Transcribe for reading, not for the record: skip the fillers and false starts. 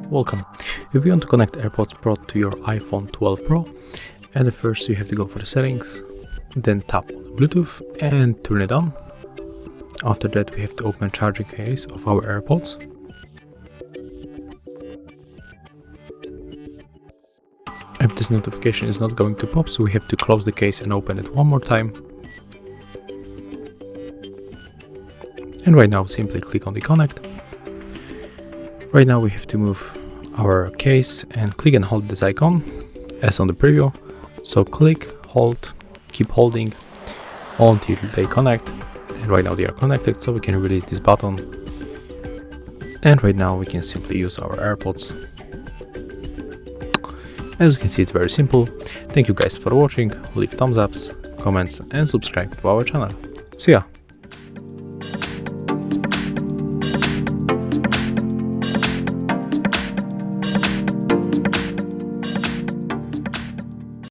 Welcome. If you want to connect AirPods Pro to your iPhone 12 Pro, and first you have to go for the settings, then tap on the Bluetooth and turn it on. After that we have to open charging case of our AirPods. If this notification is not going to pop, so we have to close the case and open it one more time. And right now simply click on the connect. Right now we have to move our case and click and hold this icon as on the preview. So click, hold, keep holding until they connect. And right now they are connected, so we can release this button. And right now we can simply use our AirPods. As you can see, it's very simple. Thank you guys for watching. Leave thumbs ups, comments and subscribe to our channel. See ya!